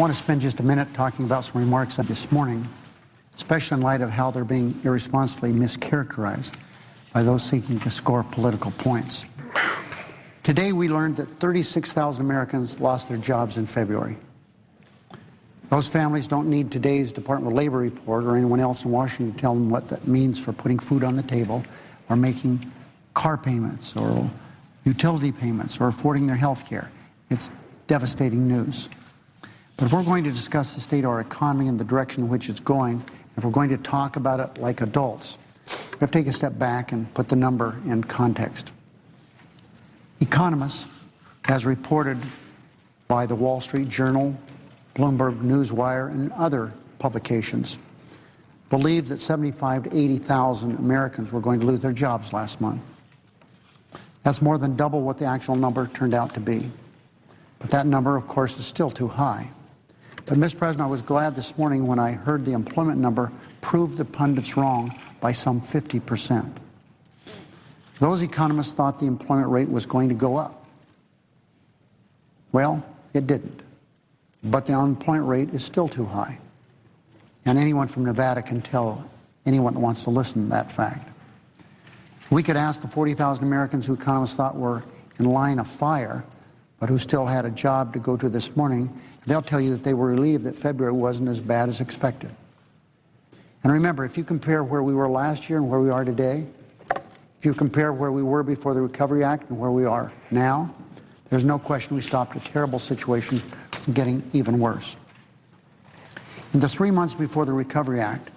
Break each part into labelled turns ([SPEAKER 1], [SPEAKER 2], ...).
[SPEAKER 1] I want to spend just a minute talking about some remarks this morning, especially in light of how they're being irresponsibly mischaracterized by those seeking to score political points. Today we learned that 36,000 Americans lost their jobs in February. Those families don't need today's Department of Labor report or anyone else in Washington to tell them what that means for putting food on the table or making car payments or utility payments or affording their health care. It's devastating news. But if we're going to discuss the state of our economy and the direction in which it's going, if we're going to talk about it like adults, we have to take a step back and put the number in context. Economists, as reported by the Wall Street Journal, Bloomberg Newswire, and other publications, believe that 75,000 to 80,000 Americans were going to lose their jobs last month. That's more than double what the actual number turned out to be. But that number, of course, is still too high. But, Mr. President, I was glad this morning when I heard the employment number prove the pundits wrong by some 50%. Those economists thought the employment rate was going to go up. Well, it didn't. But the unemployment rate is still too high. And anyone from Nevada can tell anyone that wants to listen to that fact. We could ask the 40,000 Americans who economists thought were in line of fire, but who still had a job to go to this morning. They'll tell you that they were relieved that February wasn't as bad as expected. And remember, if you compare where we were last year and where we are today, if you compare where we were before the Recovery Act and where we are now, there's no question we stopped a terrible situation from getting even worse. In the 3 months before the Recovery Act,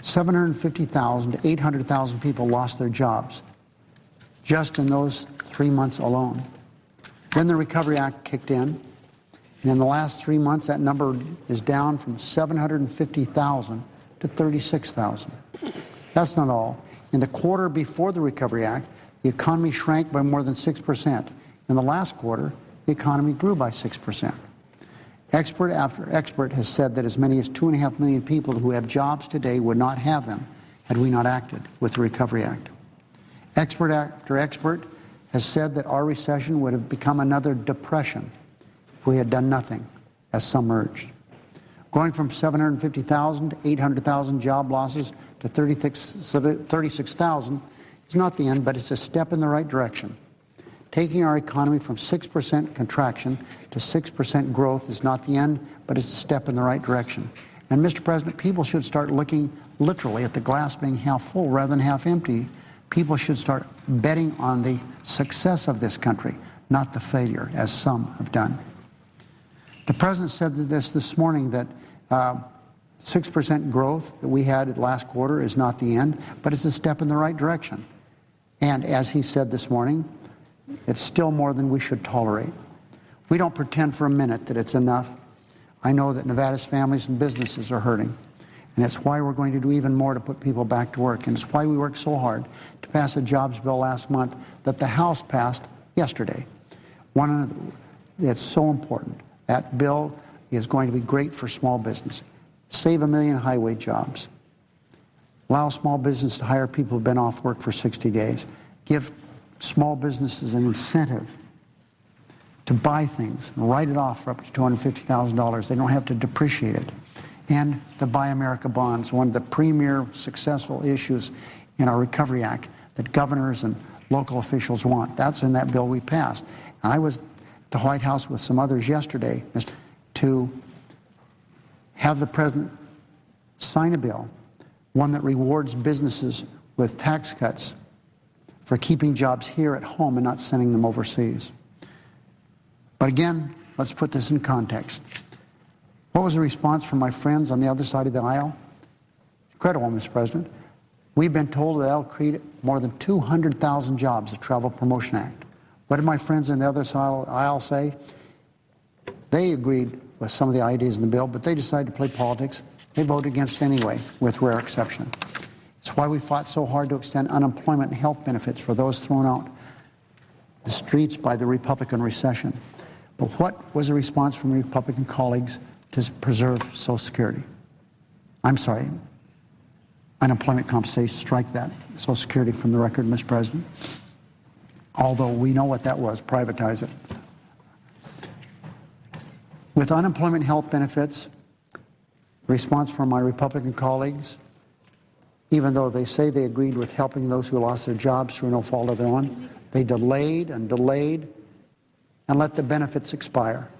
[SPEAKER 1] 750,000 to 800,000 people lost their jobs just in those 3 months alone. Then the Recovery Act kicked in, and in the last 3 months that number is down from 750,000 to 36,000. That's not all. In the quarter before the Recovery Act, the economy shrank by more than 6%. In the last quarter, the economy grew by 6%. Expert after expert has said that as many as 2.5 million people who have jobs today would not have them had we not acted with the Recovery Act. Expert after expert has said that our recession would have become another depression if we had done nothing, as some urged. Going from 750,000 to 800,000 job losses to 36,000 is not the end, but it's a step in the right direction. Taking our economy from 6% contraction to 6% growth is not the end, but it's a step in the right direction. And, Mr. President, people should start looking literally at the glass being half full rather than half empty. People should start betting on the success of this country, not the failure, as some have done. The President said this morning that 6% growth that we had last quarter is not the end, but it's a step in the right direction. And as he said this morning, it's still more than we should tolerate. We don't pretend for a minute that it's enough. I know that Nevada's families and businesses are hurting, and it's why we're going to do even more to put people back to work, and it's why we worked so hard to pass a jobs bill last month that the House passed yesterday. It's so important. That bill is going to be great for small business. Save 1 million highway jobs. Allow small business to hire people who've been off work for 60 days. Give small businesses an incentive to buy things and write it off for up to $250,000. They don't have to depreciate it. And the Buy America bonds, one of the premier successful issues in our Recovery Act that governors and local officials want. That's in that bill we passed. And I was at the White House with some others yesterday to have the President sign a bill, one that rewards businesses with tax cuts for keeping jobs here at home and not sending them overseas. But again, let's put this in context. What was the response from my friends on the other side of the aisle? Incredible, Mr. President. We've been told that that'll create more than 200,000 jobs, the Travel Promotion Act. What did my friends on the other side of the aisle say? They agreed with some of the ideas in the bill, but they decided to play politics. They voted against anyway, with rare exception. It's why we fought so hard to extend unemployment and health benefits for those thrown out the streets by the Republican recession. But what was the response from Republican colleagues to preserve Social Security? I'm sorry, unemployment compensation, strike that Social Security from the record, Mr. President. Although we know what that was, privatize it. With unemployment health benefits, response from my Republican colleagues, even though they say they agreed with helping those who lost their jobs through no fault of their own, they delayed and delayed and let the benefits expire.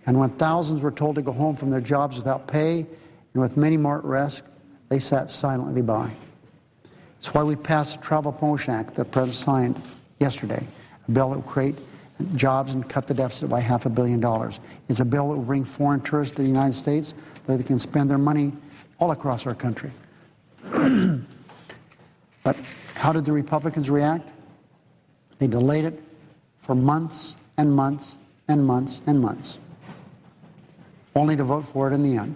[SPEAKER 1] And when thousands were told to go home from their jobs without pay and with many more at risk, they sat silently by. That's why we passed the Travel Promotion Act that the President signed yesterday, a bill that will create jobs and cut the deficit by $500 million. It's a bill that will bring foreign tourists to the United States so they can spend their money all across our country. But how did the Republicans react? They delayed it for months and months and months and months, only to vote for it in the end.